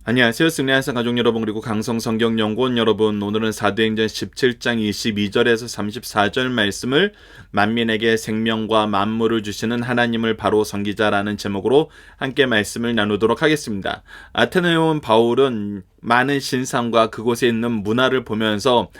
안녕하세요. 승리한산 가족 여러분, 그리고 강성성경연구원 여러분, 오늘은 사도행전 17장 22절에서 34절 말씀을 만민에게 생명과 만물을 주시는 하나님을 바로 섬기자라는 제목으로 함께 말씀을 나누도록 하겠습니다. 아테네에 온 바울은 많은 신상과 그곳에 있는 문화를 보면서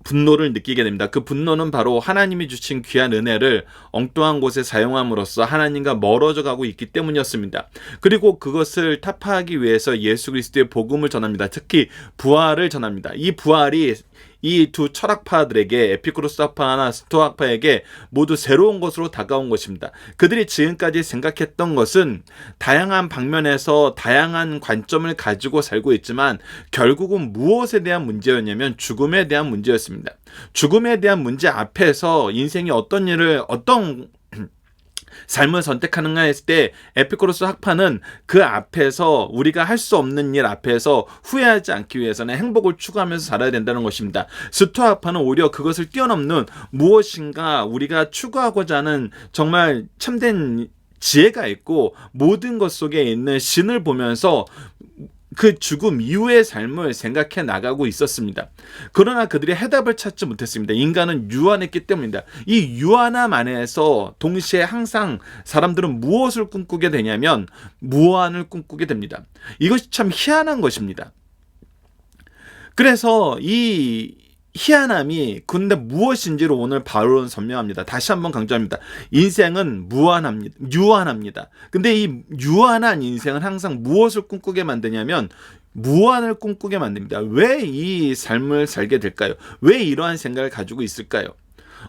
분노를 느끼게 됩니다. 그 분노는 바로 하나님이 주신 귀한 은혜를 엉뚱한 곳에 사용함으로써 하나님과 멀어져 가고 있기 때문이었습니다. 그리고 그것을 타파하기 위해서 예수 그리스도의 복음을 전합니다. 특히 부활을 전합니다. 이 부활이 이 두 철학파들에게, 에피쿠로스 학파나 스토아파에게 모두 새로운 것으로 다가온 것입니다. 그들이 지금까지 생각했던 것은 다양한 방면에서 다양한 관점을 가지고 살고 있지만 결국은 무엇에 대한 문제였냐면 죽음에 대한 문제였습니다. 죽음에 대한 문제 앞에서 인생이 어떤 삶을 선택하는가 했을 때 에피쿠로스 학파는 그 앞에서 우리가 할 수 없는 일 앞에서 후회하지 않기 위해서는 행복을 추구하면서 살아야 된다는 것입니다. 스토아 학파는 오히려 그것을 뛰어넘는 무엇인가 우리가 추구하고자 하는 정말 참된 지혜가 있고 모든 것 속에 있는 신을 보면서 그 죽음 이후의 삶을 생각해 나가고 있었습니다. 그러나 그들이 해답을 찾지 못했습니다. 인간은 유한했기 때문입니다. 이 유한함 안에서 동시에 항상 사람들은 무엇을 꿈꾸게 되냐면 무한을 꿈꾸게 됩니다. 이것이 참 희한한 것입니다. 그래서 이 희한함이 근데 무엇인지를 오늘 바울은 설명합니다. 다시 한번 강조합니다. 인생은 유한합니다. 근데 이 유한한 인생은 항상 무엇을 꿈꾸게 만드냐면 무한을 꿈꾸게 만듭니다. 왜 이 삶을 살게 될까요? 왜 이러한 생각을 가지고 있을까요?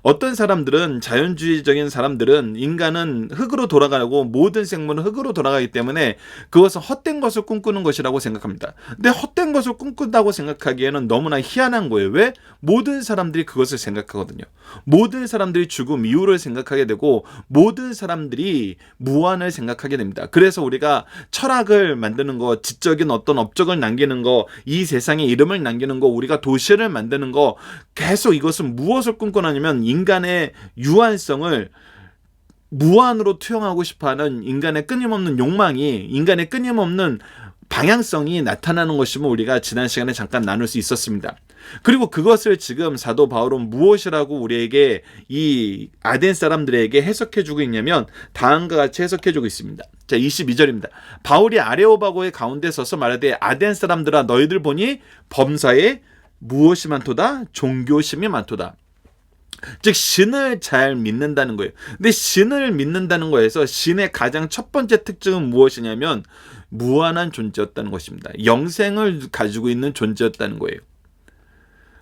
어떤 사람들은, 자연주의적인 사람들은 인간은 흙으로 돌아가고 모든 생물은 흙으로 돌아가기 때문에 그것은 헛된 것을 꿈꾸는 것이라고 생각합니다. 근데 헛된 것을 꿈꾼다고 생각하기에는 너무나 희한한 거예요. 왜? 모든 사람들이 그것을 생각하거든요. 모든 사람들이 죽음 이후를 생각하게 되고 모든 사람들이 무한을 생각하게 됩니다. 그래서 우리가 철학을 만드는 거, 지적인 어떤 업적을 남기는 거, 이 세상에 이름을 남기는 거, 우리가 도시를 만드는 거, 계속 이것은 무엇을 꿈꾸냐면 인간의 유한성을 무한으로 투영하고 싶어하는 인간의 끊임없는 욕망이, 인간의 끊임없는 방향성이 나타나는 것이면 우리가 지난 시간에 잠깐 나눌 수 있었습니다. 그리고 그것을 지금 사도 바울은 무엇이라고 우리에게, 이 아덴 사람들에게 해석해주고 있냐면 다음과 같이 해석해주고 있습니다. 자, 22절입니다. 바울이 아레오바고의 가운데 서서 말하되 아덴 사람들아, 너희들 보니 범사에 무엇이 많도다? 종교심이 많도다. 즉 신을 잘 믿는다는 거예요. 근데 신을 믿는다는 거에서 신의 가장 첫 번째 특징은 무엇이냐면 무한한 존재였다는 것입니다. 영생을 가지고 있는 존재였다는 거예요.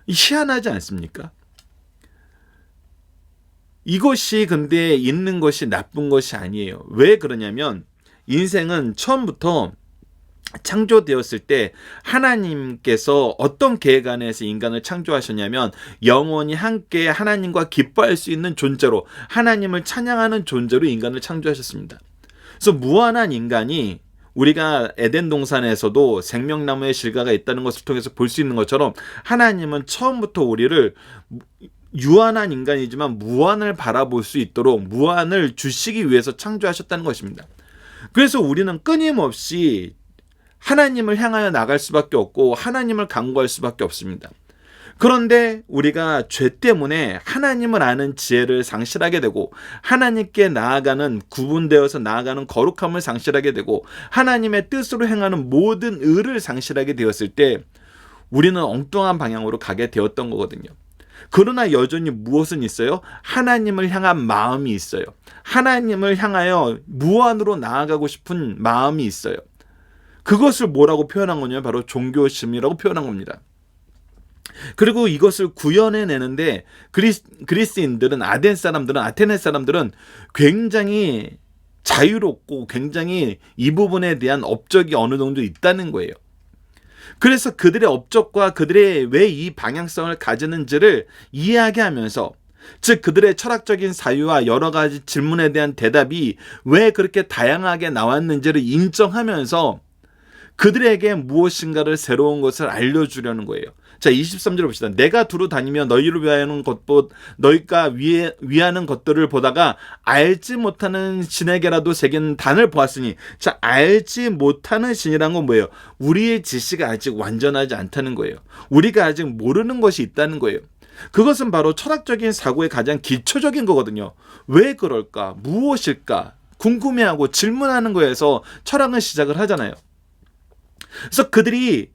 희한하지 않습니까? 이것이 근데 있는 것이 나쁜 것이 아니에요. 왜 그러냐면 인생은 처음부터 창조되었을 때 하나님께서 어떤 계획 안에서 인간을 창조하셨냐면 영원히 함께 하나님과 기뻐할 수 있는 존재로, 하나님을 찬양하는 존재로 인간을 창조하셨습니다. 그래서 무한한 인간이, 우리가 에덴 동산에서도 생명나무의 실과가 있다는 것을 통해서 볼 수 있는 것처럼 하나님은 처음부터 우리를 유한한 인간이지만 무한을 바라볼 수 있도록 무한을 주시기 위해서 창조하셨다는 것입니다. 그래서 우리는 끊임없이 하나님을 향하여 나갈 수밖에 없고 하나님을 간구할 수밖에 없습니다. 그런데 우리가 죄 때문에 하나님을 아는 지혜를 상실하게 되고 하나님께 나아가는, 구분되어서 나아가는 거룩함을 상실하게 되고 하나님의 뜻으로 행하는 모든 의를 상실하게 되었을 때 우리는 엉뚱한 방향으로 가게 되었던 거거든요. 그러나 여전히 무엇은 있어요? 하나님을 향한 마음이 있어요. 하나님을 향하여 무한으로 나아가고 싶은 마음이 있어요. 그것을 뭐라고 표현한 거냐면 바로 종교심이라고 표현한 겁니다. 그리고 이것을 구현해내는데 그리스인들은, 아덴 사람들은, 아테네 사람들은 굉장히 자유롭고 굉장히 이 부분에 대한 업적이 어느 정도 있다는 거예요. 그래서 그들의 업적과 그들의 왜 이 방향성을 가지는지를 이해하게 하면서, 즉 그들의 철학적인 사유와 여러 가지 질문에 대한 대답이 왜 그렇게 다양하게 나왔는지를 인정하면서 그들에게 무엇인가를 새로운 것을 알려주려는 거예요. 자, 23절 봅시다. 내가 두루 다니며 너희를 위하는 것보 너희가 위하는 것들을 보다가 알지 못하는 신에게라도 새긴 단을 보았으니, 자, 알지 못하는 신이란 건 뭐예요? 우리의 지식이 아직 완전하지 않다는 거예요. 우리가 아직 모르는 것이 있다는 거예요. 그것은 바로 철학적인 사고의 가장 기초적인 거거든요. 왜 그럴까? 무엇일까? 궁금해하고 질문하는 거에서 철학은 시작을 하잖아요. 그래서 그들이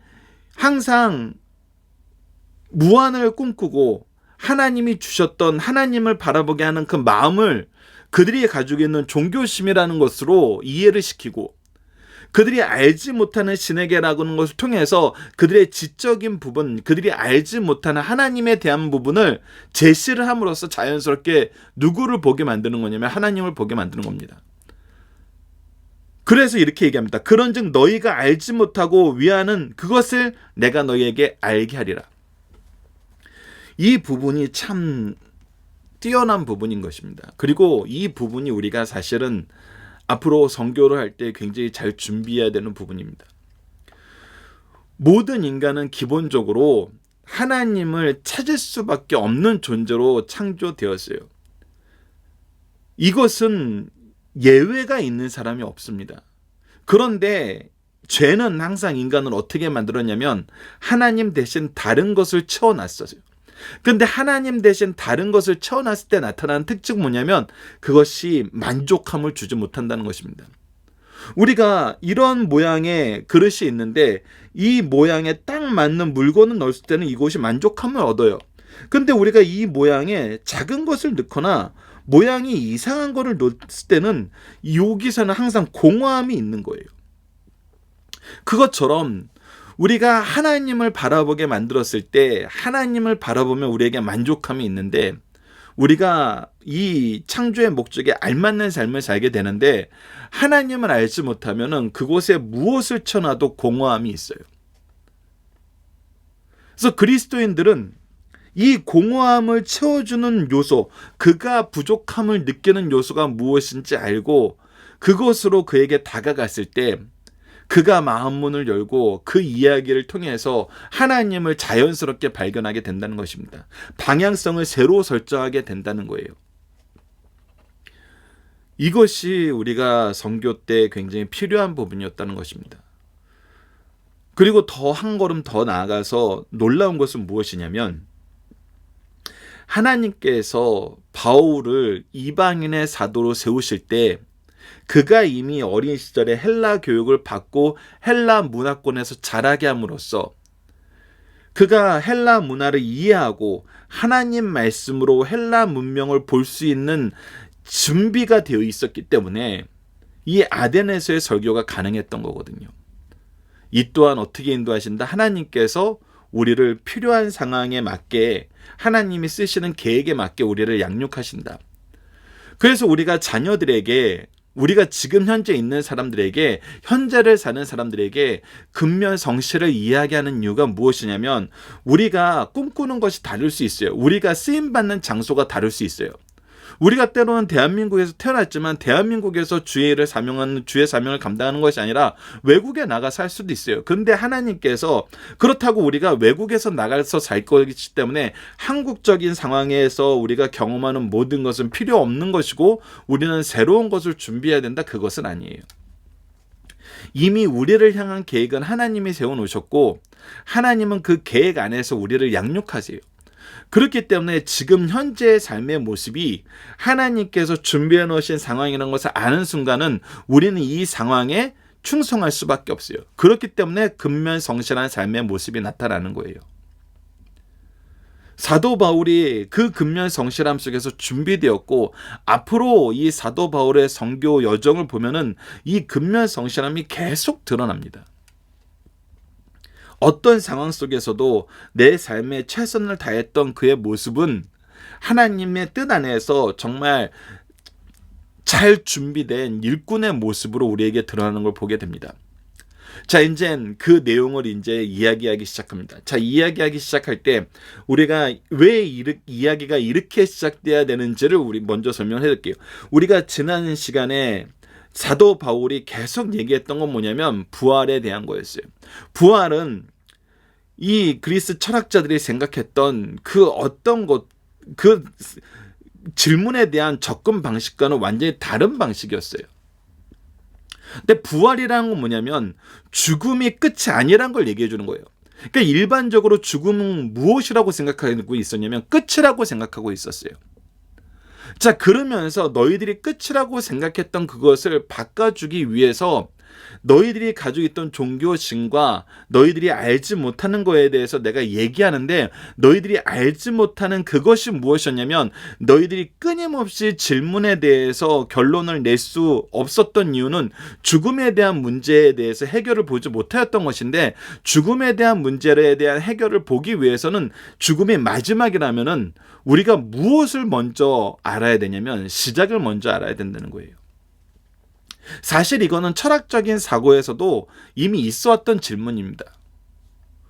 항상 무한을 꿈꾸고 하나님이 주셨던 하나님을 바라보게 하는 그 마음을 그들이 가지고 있는 종교심이라는 것으로 이해를 시키고, 그들이 알지 못하는 신에게라고 하는 것을 통해서 그들의 지적인 부분, 그들이 알지 못하는 하나님에 대한 부분을 제시를 함으로써 자연스럽게 누구를 보게 만드는 거냐면 하나님을 보게 만드는 겁니다. 그래서 이렇게 얘기합니다. 그런즉 너희가 알지 못하고 위하는 그것을 내가 너희에게 알게 하리라. 이 부분이 참 뛰어난 부분인 것입니다. 그리고 이 부분이 우리가 사실은 앞으로 선교를 할 때 굉장히 잘 준비해야 되는 부분입니다. 모든 인간은 기본적으로 하나님을 찾을 수밖에 없는 존재로 창조되었어요. 이것은 예외가 있는 사람이 없습니다. 그런데 죄는 항상 인간을 어떻게 만들었냐면 하나님 대신 다른 것을 채워놨어요. 근데 하나님 대신 다른 것을 채워놨을 때 나타나는 특징은 뭐냐면 그것이 만족함을 주지 못한다는 것입니다. 우리가 이런 모양의 그릇이 있는데 이 모양에 딱 맞는 물건을 넣었을 때는 이것이 만족함을 얻어요. 근데 우리가 이 모양에 작은 것을 넣거나 모양이 이상한 것을 넣었을 때는 여기서는 항상 공허함이 있는 거예요. 그것처럼 우리가 하나님을 바라보게 만들었을 때 하나님을 바라보면 우리에게 만족함이 있는데, 우리가 이 창조의 목적에 알맞는 삶을 살게 되는데 하나님을 알지 못하면 그곳에 무엇을 쳐놔도 공허함이 있어요. 그래서 그리스도인들은 이 공허함을 채워주는 요소, 그가 부족함을 느끼는 요소가 무엇인지 알고 그것으로 그에게 다가갔을 때 그가 마음문을 열고 그 이야기를 통해서 하나님을 자연스럽게 발견하게 된다는 것입니다. 방향성을 새로 설정하게 된다는 거예요. 이것이 우리가 선교 때 굉장히 필요한 부분이었다는 것입니다. 그리고 더 한 걸음 더 나아가서 놀라운 것은 무엇이냐면 하나님께서 바울을 이방인의 사도로 세우실 때 그가 이미 어린 시절에 헬라 교육을 받고 헬라 문화권에서 자라게 함으로써 그가 헬라 문화를 이해하고 하나님 말씀으로 헬라 문명을 볼 수 있는 준비가 되어 있었기 때문에 이 아덴에서의 설교가 가능했던 거거든요. 이 또한 어떻게 인도하신다? 하나님께서 우리를 필요한 상황에 맞게 하나님이 쓰시는 계획에 맞게 우리를 양육하신다. 그래서 우리가 자녀들에게, 우리가 지금 현재 있는 사람들에게, 현재를 사는 사람들에게 근면성실을 이야기하는 이유가 무엇이냐면 우리가 꿈꾸는 것이 다를 수 있어요. 우리가 쓰임받는 장소가 다를 수 있어요. 우리가 때로는 대한민국에서 태어났지만 대한민국에서 주의 사명을 감당하는 것이 아니라 외국에 나가 살 수도 있어요. 그런데 하나님께서 그렇다고 우리가 외국에서 나가서 살 것이기 때문에 한국적인 상황에서 우리가 경험하는 모든 것은 필요 없는 것이고 우리는 새로운 것을 준비해야 된다, 그것은 아니에요. 이미 우리를 향한 계획은 하나님이 세워놓으셨고 하나님은 그 계획 안에서 우리를 양육하세요. 그렇기 때문에 지금 현재의 삶의 모습이 하나님께서 준비해 놓으신 상황이라는 것을 아는 순간은 우리는 이 상황에 충성할 수밖에 없어요. 그렇기 때문에 근면성실한 삶의 모습이 나타나는 거예요. 사도 바울이 그 근면성실함 속에서 준비되었고 앞으로 이 사도 바울의 선교 여정을 보면은 이 근면성실함이 계속 드러납니다. 어떤 상황 속에서도 내 삶에 최선을 다했던 그의 모습은 하나님의 뜻 안에서 정말 잘 준비된 일꾼의 모습으로 우리에게 드러나는 걸 보게 됩니다. 자, 이제 그 내용을 이제 이야기하기 시작합니다. 자, 이야기하기 시작할 때 우리가 왜 이야기가 이렇게 시작돼야 되는지를 우리 먼저 설명해 드릴게요. 우리가 지난 시간에 사도 바울이 계속 얘기했던 건 뭐냐면 부활에 대한 거였어요. 부활은 이 그리스 철학자들이 생각했던 그 어떤 것, 그 질문에 대한 접근 방식과는 완전히 다른 방식이었어요. 근데 부활이라는 건 뭐냐면 죽음이 끝이 아니란 걸 얘기해 주는 거예요. 그러니까 일반적으로 죽음은 무엇이라고 생각하고 있었냐면 끝이라고 생각하고 있었어요. 자, 그러면서 너희들이 끝이라고 생각했던 그것을 바꿔주기 위해서 너희들이 가지고 있던 종교심과 너희들이 알지 못하는 거에 대해서 내가 얘기하는데, 너희들이 알지 못하는 그것이 무엇이었냐면 너희들이 끊임없이 질문에 대해서 결론을 낼 수 없었던 이유는 죽음에 대한 문제에 대해서 해결을 보지 못하였던 것인데, 죽음에 대한 문제에 대한 해결을 보기 위해서는 죽음이 마지막이라면은 우리가 무엇을 먼저 알아야 되냐면 시작을 먼저 알아야 된다는 거예요. 사실 이거는 철학적인 사고에서도 이미 있어 왔던 질문입니다.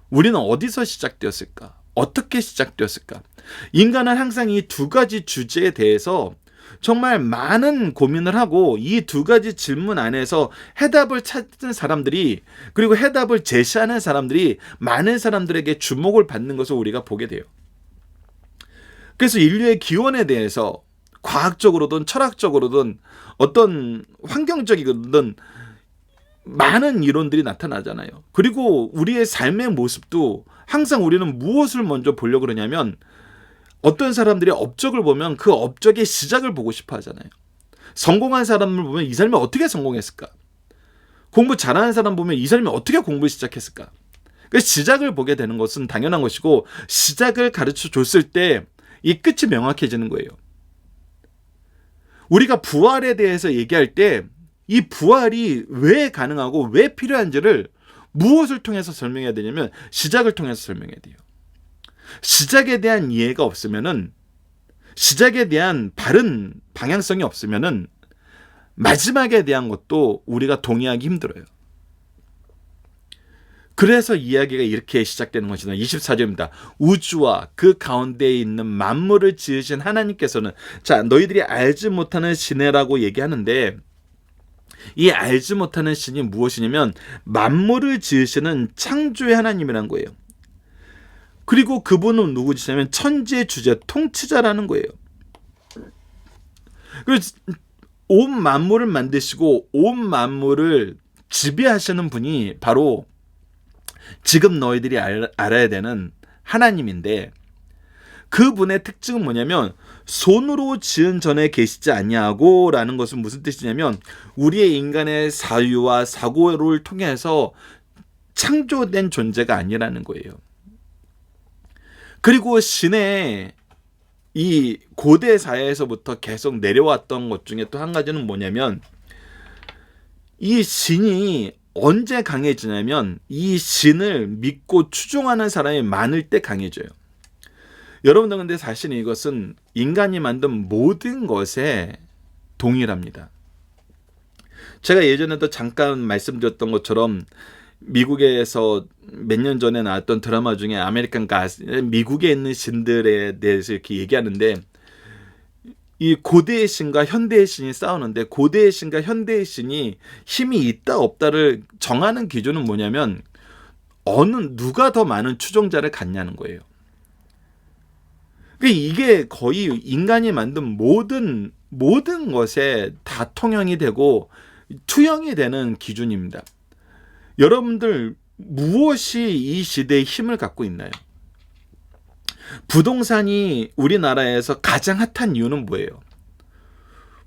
우리는 어디서 시작되었을까? 어떻게 시작되었을까? 인간은 항상 이 두 가지 주제에 대해서 정말 많은 고민을 하고 이 두 가지 질문 안에서 해답을 찾는 사람들이, 그리고 해답을 제시하는 사람들이 많은 사람들에게 주목을 받는 것을 우리가 보게 돼요. 그래서 인류의 기원에 대해서 과학적으로든 철학적으로든 어떤 환경적이든 많은 이론들이 나타나잖아요. 그리고 우리의 삶의 모습도 항상 우리는 무엇을 먼저 보려고 그러냐면, 어떤 사람들이 업적을 보면 그 업적의 시작을 보고 싶어 하잖아요. 성공한 사람을 보면 이 사람이 어떻게 성공했을까? 공부 잘하는 사람 보면 이 사람이 어떻게 공부를 시작했을까? 그 시작을 보게 되는 것은 당연한 것이고, 시작을 가르쳐 줬을 때 이 끝이 명확해지는 거예요. 우리가 부활에 대해서 얘기할 때 이 부활이 왜 가능하고 왜 필요한지를 무엇을 통해서 설명해야 되냐면 시작을 통해서 설명해야 돼요. 시작에 대한 이해가 없으면은, 시작에 대한 바른 방향성이 없으면은 마지막에 대한 것도 우리가 동의하기 힘들어요. 그래서 이야기가 이렇게 시작되는 것이다. 24절입니다. 우주와 그 가운데에 있는 만물을 지으신 하나님께서는, 자, 너희들이 알지 못하는 신이라고 얘기하는데, 이 알지 못하는 신이 무엇이냐면 만물을 지으시는 창조의 하나님이란 거예요. 그리고 그분은 누구시냐면 천지의 주제, 통치자라는 거예요. 그래서 온 만물을 만드시고 온 만물을 지배하시는 분이 바로 지금 너희들이 알아야 되는 하나님인데, 그분의 특징은 뭐냐면 손으로 지은 전에 계시지 아니하고 라는 것은 무슨 뜻이냐면 우리의 인간의 사유와 사고를 통해서 창조된 존재가 아니라는 거예요. 그리고 신의 이 고대 사회에서부터 계속 내려왔던 것 중에 또 한 가지는 뭐냐면, 이 신이 언제 강해지냐면 이 신을 믿고 추종하는 사람이 많을 때 강해져요. 여러분들, 근데 사실 이것은 인간이 만든 모든 것에 동일합니다. 제가 예전에도 잠깐 말씀드렸던 것처럼 미국에서 몇 년 전에 나왔던 드라마 중에 아메리칸 가스, 미국에 있는 신들에 대해서 이렇게 얘기하는데, 이 고대의 신과 현대의 신이 싸우는데 고대의 신과 현대의 신이 힘이 있다 없다를 정하는 기준은 뭐냐면 누가 더 많은 추종자를 갖냐는 거예요. 이게 거의 인간이 만든 모든 것에 다 통용이 되고 투영이 되는 기준입니다. 여러분들, 무엇이 이 시대의 힘을 갖고 있나요? 부동산이 우리나라에서 가장 핫한 이유는 뭐예요?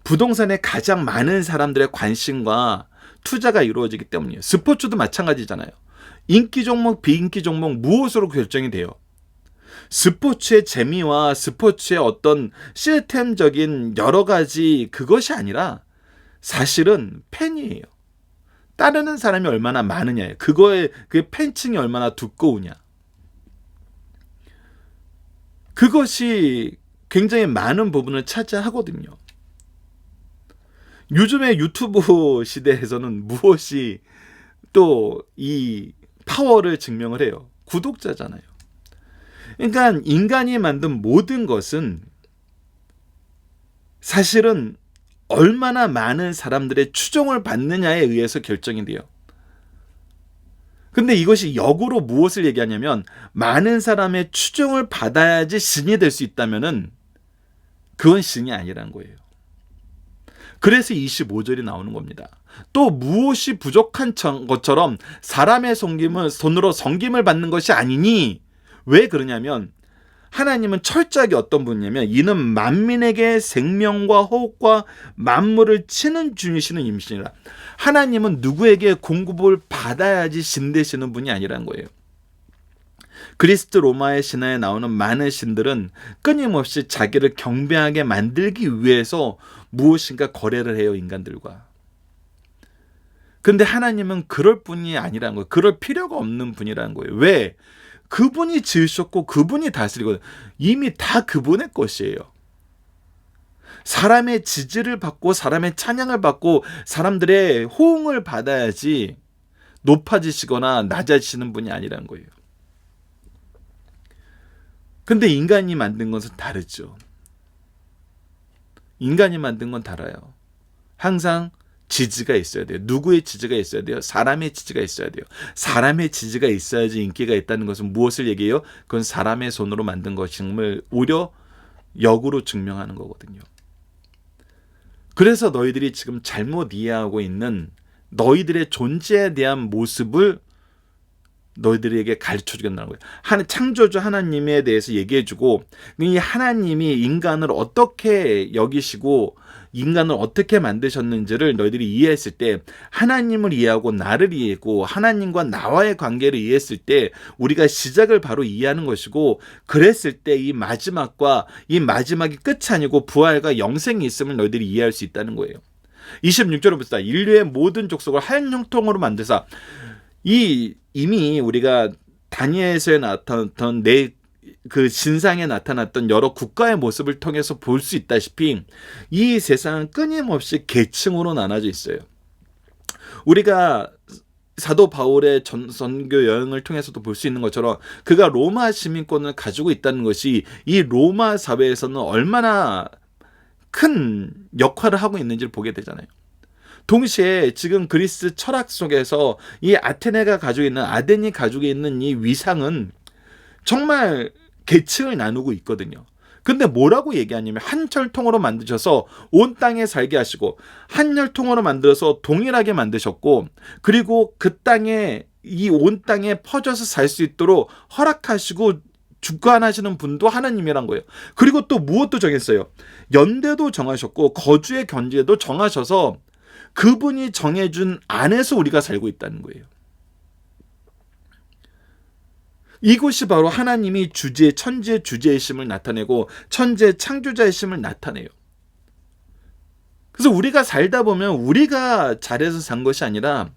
부동산에 가장 많은 사람들의 관심과 투자가 이루어지기 때문이에요. 스포츠도 마찬가지잖아요. 인기 종목, 비인기 종목 무엇으로 결정이 돼요? 스포츠의 재미와 스포츠의 어떤 시스템적인 여러 가지 그것이 아니라 사실은 팬이에요. 따르는 사람이 얼마나 많으냐, 그거에 그 팬층이 얼마나 두꺼우냐, 그것이 굉장히 많은 부분을 차지하거든요. 요즘의 유튜브 시대에서는 무엇이 또 이 파워를 증명을 해요? 구독자잖아요. 그러니까 인간이 만든 모든 것은 사실은 얼마나 많은 사람들의 추종을 받느냐에 의해서 결정이 돼요. 근데 이것이 역으로 무엇을 얘기하냐면 많은 사람의 추종을 받아야지 신이 될 수 있다면은 그건 신이 아니라는 거예요. 그래서 25절이 나오는 겁니다. 또 무엇이 부족한 것처럼 사람의 손으로 섬김을 받는 것이 아니니, 왜 그러냐면 하나님은 철저하게 어떤 분이냐면 이는 만민에게 생명과 호흡과 만물을 치는 주이시는 임신이라. 하나님은 누구에게 공급을 받아야지 신 되시는 분이 아니라는 거예요. 그리스 로마의 신화에 나오는 많은 신들은 끊임없이 자기를 경배하게 만들기 위해서 무엇인가 거래를 해요, 인간들과. 근데 하나님은 그럴 분이 아니라는 거예요. 그럴 필요가 없는 분이라는 거예요. 왜? 그분이 지으셨고 그분이 다스리고 이미 다 그분의 것이에요. 사람의 지지를 받고 사람의 찬양을 받고 사람들의 호응을 받아야지 높아지시거나 낮아지시는 분이 아니라는 거예요. 근데 인간이 만든 것은 다르죠. 인간이 만든 건 달라요. 항상 지지가 있어야 돼요. 누구의 지지가 있어야 돼요? 사람의 지지가 있어야 돼요. 사람의 지지가 있어야지 인기가 있다는 것은 무엇을 얘기해요? 그건 사람의 손으로 만든 것임을 오히려 역으로 증명하는 거거든요. 그래서 너희들이 지금 잘못 이해하고 있는 너희들의 존재에 대한 모습을 너희들에게 가르쳐 주겠다는 거예요. 창조주 하나님에 대해서 얘기해주고, 이 하나님이 인간을 어떻게 여기시고 인간을 어떻게 만드셨는지를 너희들이 이해했을 때, 하나님을 이해하고 나를 이해하고 하나님과 나와의 관계를 이해했을 때 우리가 시작을 바로 이해하는 것이고, 그랬을 때 이 마지막과 이 마지막이 끝이 아니고 부활과 영생이 있음을 너희들이 이해할 수 있다는 거예요. 26절을 봅시다. 인류의 모든 족속을 한 형통으로 만드사. 이미 우리가 다니엘서에 나타났던 그 신상에 나타났던 여러 국가의 모습을 통해서 볼 수 있다시피 이 세상은 끊임없이 계층으로 나눠져 있어요. 우리가 사도 바울의 선교 여행을 통해서도 볼 수 있는 것처럼 그가 로마 시민권을 가지고 있다는 것이 이 로마 사회에서는 얼마나 큰 역할을 하고 있는지를 보게 되잖아요. 동시에 지금 그리스 철학 속에서 이 아테네가 가지고 있는, 아덴이 가지고 있는 이 위상은 정말 계층을 나누고 있거든요. 근데 뭐라고 얘기하냐면 한 혈통으로 만드셔서 온 땅에 살게 하시고, 한 혈통으로 만들어서 동일하게 만드셨고, 그리고 그 땅에 이 온 땅에 퍼져서 살 수 있도록 허락하시고 주관하시는 분도 하나님이란 거예요. 그리고 또 무엇도 정했어요. 연대도 정하셨고 거주의 견지에도 정하셔서 그분이 정해준 안에서 우리가 살고 있다는 거예요. 이것이 바로 하나님이 천지의 주제의 심을 나타내고 천지의 창조자의 심을 나타내요. 그래서 우리가 살다 보면 우리가 잘해서 산 것이 아니라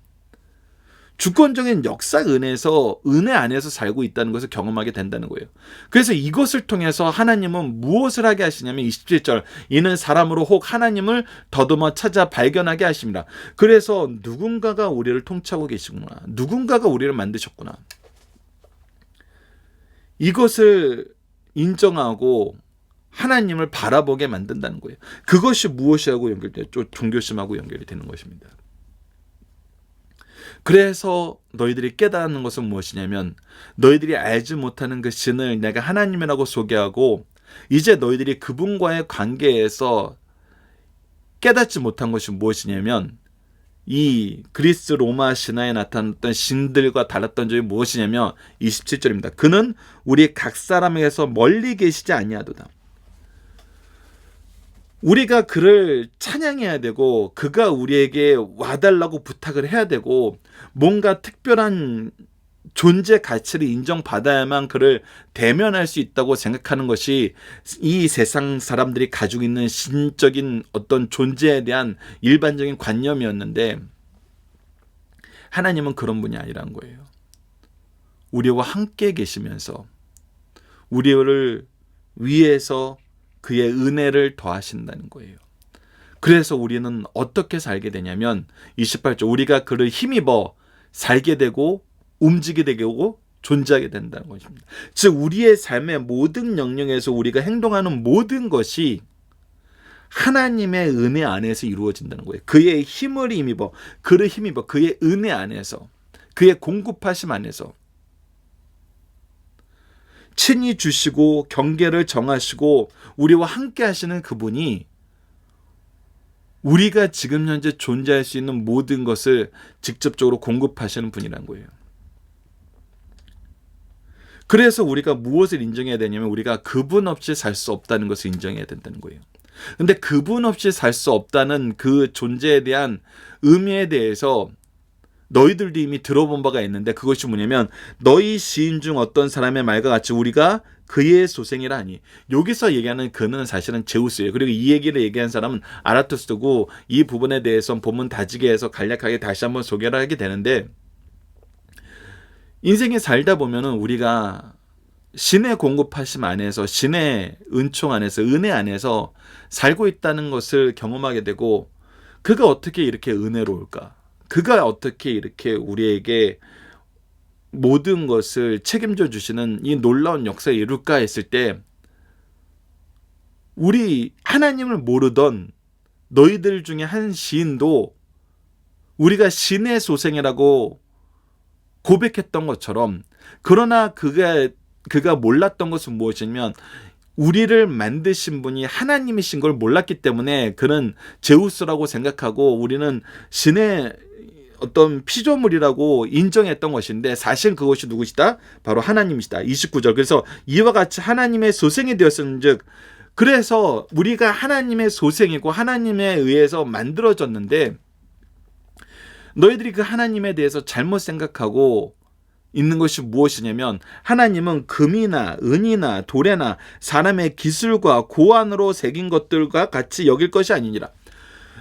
주권적인 역사 은혜 안에서 살고 있다는 것을 경험하게 된다는 거예요. 그래서 이것을 통해서 하나님은 무엇을 하게 하시냐면 27절, 이는 사람으로 혹 하나님을 더듬어 찾아 발견하게 하십니다. 그래서 누군가가 우리를 통치하고 계시구나. 누군가가 우리를 만드셨구나. 이것을 인정하고 하나님을 바라보게 만든다는 거예요. 그것이 무엇이하고 연결돼요? 종교심하고 연결이 되는 것입니다. 그래서 너희들이 깨닫는 것은 무엇이냐면, 너희들이 알지 못하는 그 신을 내가 하나님이라고 소개하고, 이제 너희들이 그분과의 관계에서 깨닫지 못한 것이 무엇이냐면, 이 그리스 로마 신화에 나타났던 신들과 달랐던 점이 무엇이냐면 27절입니다. 그는 우리 각 사람에게서 멀리 계시지 아니하도다. 우리가 그를 찬양해야 되고 그가 우리에게 와달라고 부탁을 해야 되고 뭔가 특별한 존재 가치를 인정받아야만 그를 대면할 수 있다고 생각하는 것이 이 세상 사람들이 가지고 있는 신적인 어떤 존재에 대한 일반적인 관념이었는데, 하나님은 그런 분이 아니란 거예요. 우리와 함께 계시면서 우리를 위해서 그의 은혜를 더하신다는 거예요. 그래서 우리는 어떻게 살게 되냐면 28절, 우리가 그를 힘입어 살게 되고 움직이게 되고 존재하게 된다는 것입니다. 즉 우리의 삶의 모든 영역에서 우리가 행동하는 모든 것이 하나님의 은혜 안에서 이루어진다는 거예요. 그의 힘을 힘입어, 그를 힘입어 그의 은혜 안에서. 그의 공급하심 안에서 친히 주시고 경계를 정하시고 우리와 함께 하시는 그분이 우리가 지금 현재 존재할 수 있는 모든 것을 직접적으로 공급하시는 분이란 거예요. 그래서 우리가 무엇을 인정해야 되냐면 우리가 그분 없이 살 수 없다는 것을 인정해야 된다는 거예요. 근데 그분 없이 살 수 없다는 그 존재에 대한 의미에 대해서 너희들도 이미 들어본 바가 있는데, 그것이 뭐냐면 너희 시인 중 어떤 사람의 말과 같이 우리가 그의 소생이라 하니. 여기서 얘기하는 그는 사실은 제우스예요. 그리고 이 얘기를 얘기한 사람은 아라투스고, 이 부분에 대해서는 본문 다지게 해서 간략하게 다시 한번 소개를 하게 되는데, 인생에 살다 보면은 우리가 신의 공급하심 안에서, 신의 은총 안에서, 은혜 안에서 살고 있다는 것을 경험하게 되고, 그가 어떻게 이렇게 은혜로울까? 그가 어떻게 이렇게 우리에게 모든 것을 책임져 주시는 이 놀라운 역사를 이룰까 했을 때, 우리 하나님을 모르던 너희들 중에 한 시인도 우리가 신의 소생이라고 고백했던 것처럼, 그러나 그가 몰랐던 것은 무엇이냐면 우리를 만드신 분이 하나님이신 걸 몰랐기 때문에 그는 제우스라고 생각하고 우리는 신의 어떤 피조물이라고 인정했던 것인데, 사실 그것이 누구시다? 바로 하나님이시다. 29절. 그래서 이와 같이 하나님의 소생이 되었은즉, 그래서 우리가 하나님의 소생이고 하나님에 의해서 만들어졌는데, 너희들이 그 하나님에 대해서 잘못 생각하고 있는 것이 무엇이냐면, 하나님은 금이나 은이나 돌에나 사람의 기술과 고안으로 새긴 것들과 같이 여길 것이 아니니라.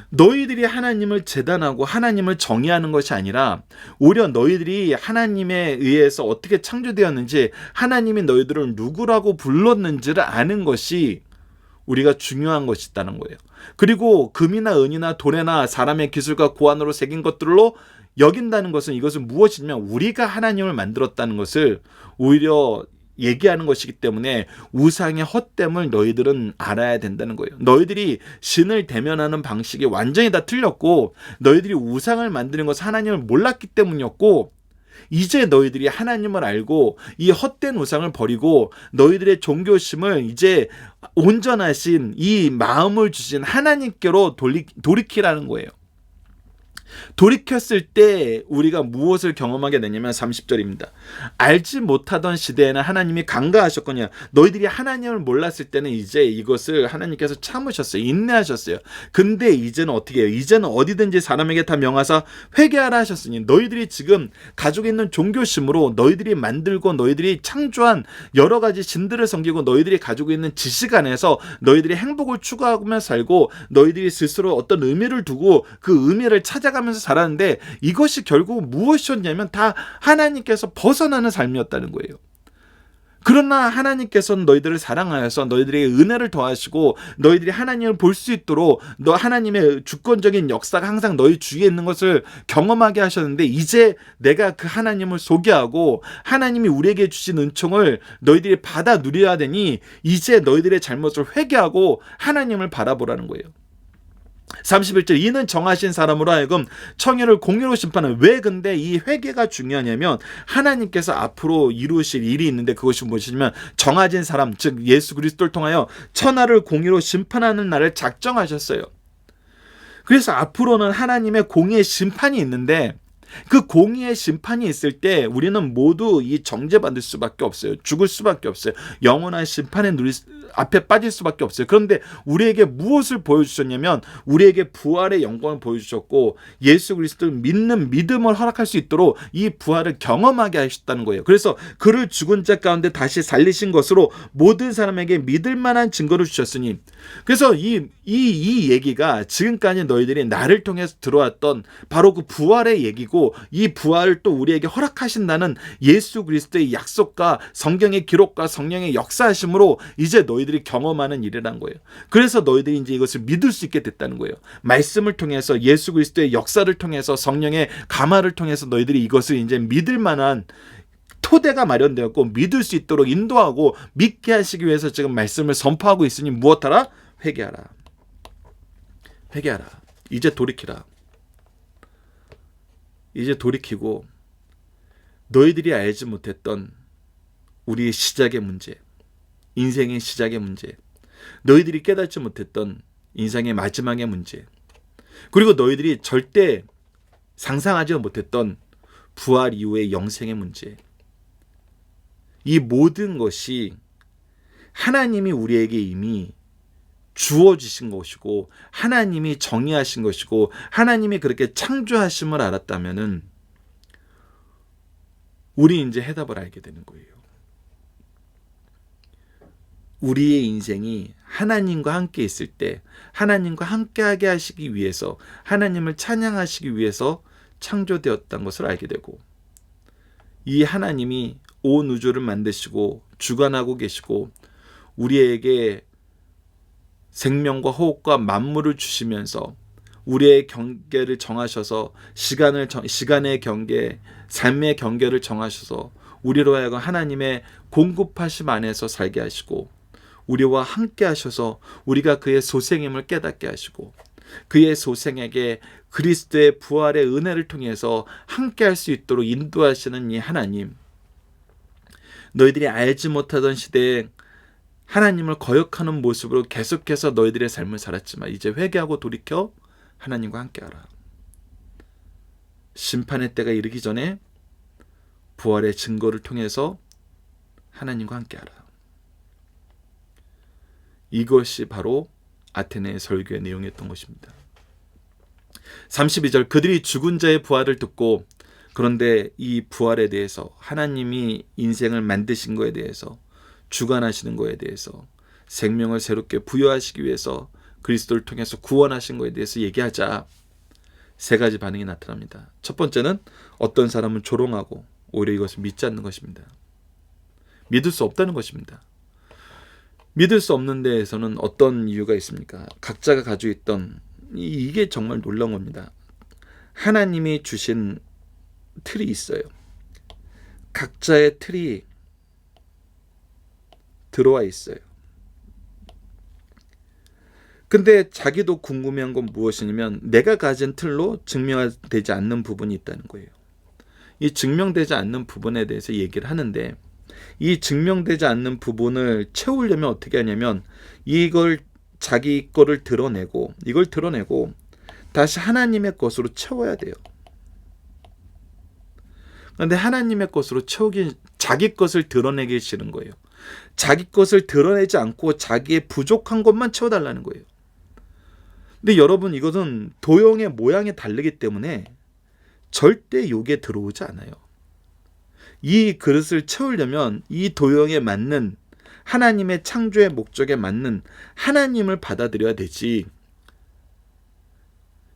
너희들이 하나님을 재단하고 하나님을 정의하는 것이 아니라, 오히려 너희들이 하나님에 의해서 어떻게 창조되었는지, 하나님이 너희들을 누구라고 불렀는지를 아는 것이 우리가 중요한 것이다는 거예요. 그리고 금이나 은이나 돌에나 사람의 기술과 고안으로 새긴 것들로 여긴다는 것은, 이것은 무엇이냐면 우리가 하나님을 만들었다는 것을 오히려 얘기하는 것이기 때문에 우상의 헛됨을 너희들은 알아야 된다는 거예요. 너희들이 신을 대면하는 방식이 완전히 다 틀렸고, 너희들이 우상을 만드는 것을 하나님을 몰랐기 때문이었고, 이제 너희들이 하나님을 알고 이 헛된 우상을 버리고 너희들의 종교심을 이제 온전하신 이 마음을 주신 하나님께로 돌이키라는 거예요. 돌이켰을 때 우리가 무엇을 경험하게 되냐면 30절입니다. 알지 못하던 시대에는 하나님이 간과하셨거냐. 너희들이 하나님을 몰랐을 때는 이제 이것을 하나님께서 참으셨어요. 인내하셨어요. 근데 이제는 어떻게 해요? 이제는 어디든지 사람에게 다 명하사 회개하라 하셨으니, 너희들이 지금 가지고 있는 종교심으로 너희들이 만들고 너희들이 창조한 여러 가지 신들을 섬기고 너희들이 가지고 있는 지식 안에서 너희들이 행복을 추구하며 살고, 너희들이 스스로 어떤 의미를 두고 그 의미를 찾아가면서 살았는데, 이것이 결국 무엇이었냐면 다 하나님께서 벗어나는 삶이었다는 거예요. 그러나 하나님께서는 너희들을 사랑하여서 너희들에게 은혜를 더하시고 너희들이 하나님을 볼 수 있도록 하나님의 주권적인 역사가 항상 너희 주위에 있는 것을 경험하게 하셨는데, 이제 내가 그 하나님을 소개하고 하나님이 우리에게 주신 은총을 너희들이 받아 누려야 되니, 이제 너희들의 잘못을 회개하고 하나님을 바라보라는 거예요. 31절. 이는 정하신 사람으로 하여금 청년을 공의로 심판하는. 왜 근데 이 회개가 중요하냐면, 하나님께서 앞으로 이루실 일이 있는데, 그것이 무엇이냐면 정하신 사람, 즉 예수 그리스도를 통하여 천하를 공의로 심판하는 날을 작정하셨어요. 그래서 앞으로는 하나님의 공의의 심판이 있는데, 그 공의의 심판이 있을 때 우리는 모두 이 정죄받을 수밖에 없어요. 죽을 수밖에 없어요. 영원한 심판의 앞에 빠질 수밖에 없어요. 그런데 우리에게 무엇을 보여주셨냐면, 우리에게 부활의 영광을 보여주셨고 예수 그리스도를 믿는 믿음을 허락할 수 있도록 이 부활을 경험하게 하셨다는 거예요. 그래서 그를 죽은 자 가운데 다시 살리신 것으로 모든 사람에게 믿을 만한 증거를 주셨으니, 그래서 이 얘기가 지금까지 너희들이 나를 통해서 들어왔던 바로 그 부활의 얘기고, 이 부활을 또 우리에게 허락하신다는 예수 그리스도의 약속과 성경의 기록과 성령의 역사하심으로 이제 너희들이 경험하는 일이란 거예요. 그래서 너희들이 이제 이것을 믿을 수 있게 됐다는 거예요. 말씀을 통해서, 예수 그리스도의 역사를 통해서, 성령의 감화를 통해서 너희들이 이것을 이제 믿을 만한 토대가 마련되었고, 믿을 수 있도록 인도하고 믿게 하시기 위해서 지금 말씀을 선포하고 있으니 무엇하라? 회개하라. 회개하라. 이제 돌이키라. 이제 돌이키고 너희들이 알지 못했던 우리의 시작의 문제, 인생의 시작의 문제, 너희들이 깨닫지 못했던 인생의 마지막의 문제, 그리고 너희들이 절대 상상하지 못했던 부활 이후의 영생의 문제, 이 모든 것이 하나님이 우리에게 이미 주어주신 것이고 하나님이 정의하신 것이고 하나님이 그렇게 창조하심을 알았다면은 우리 이제 해답을 알게 되는 거예요. 우리의 인생이 하나님과 함께 있을 때 하나님과 함께하게 하시기 위해서 하나님을 찬양하시기 위해서 창조되었다는 것을 알게 되고 이 하나님이 온 우주를 만드시고 주관하고 계시고 우리에게 생명과 호흡과 만물을 주시면서 우리의 경계를 정하셔서 시간의 경계, 삶의 경계를 정하셔서 우리로 하여금 하나님의 공급하심 안에서 살게 하시고 우리와 함께 하셔서 우리가 그의 소생임을 깨닫게 하시고 그의 소생에게 그리스도의 부활의 은혜를 통해서 함께 할 수 있도록 인도하시는 이 하나님, 너희들이 알지 못하던 시대에 하나님을 거역하는 모습으로 계속해서 너희들의 삶을 살았지만 이제 회개하고 돌이켜 하나님과 함께하라. 심판의 때가 이르기 전에 부활의 증거를 통해서 하나님과 함께하라. 이것이 바로 아테네 설교의 내용이었던 것입니다. 32절, 그들이 죽은 자의 부활을 듣고, 그런데 이 부활에 대해서 하나님이 인생을 만드신 것에 대해서 주관하시는 것에 대해서 생명을 새롭게 부여하시기 위해서 그리스도를 통해서 구원하신 것에 대해서 얘기하자 세 가지 반응이 나타납니다. 첫 번째는 어떤 사람은 조롱하고 오히려 이것을 믿지 않는 것입니다. 믿을 수 없다는 것입니다. 믿을 수 없는 데에서는 어떤 이유가 있습니까? 각자가 가지고 있던 이게 정말 놀라운 겁니다. 하나님이 주신 틀이 있어요. 각자의 틀이 들어와 있어요. 근데 자기도 궁금해한 건 무엇이냐면 내가 가진 틀로 증명되지 않는 부분이 있다는 거예요. 이 증명되지 않는 부분에 대해서 얘기를 하는데 이 증명되지 않는 부분을 채우려면 어떻게 하냐면 이걸 자기 거를 드러내고 이걸 드러내고 다시 하나님의 것으로 채워야 돼요. 그런데 하나님의 것으로 채우기 자기 것을 드러내기 싫은 거예요. 자기 것을 드러내지 않고 자기의 부족한 것만 채워달라는 거예요. 근데 여러분 이것은 도형의 모양이 다르기 때문에 절대 욕에 들어오지 않아요. 이 그릇을 채우려면 이 도형에 맞는 하나님의 창조의 목적에 맞는 하나님을 받아들여야 되지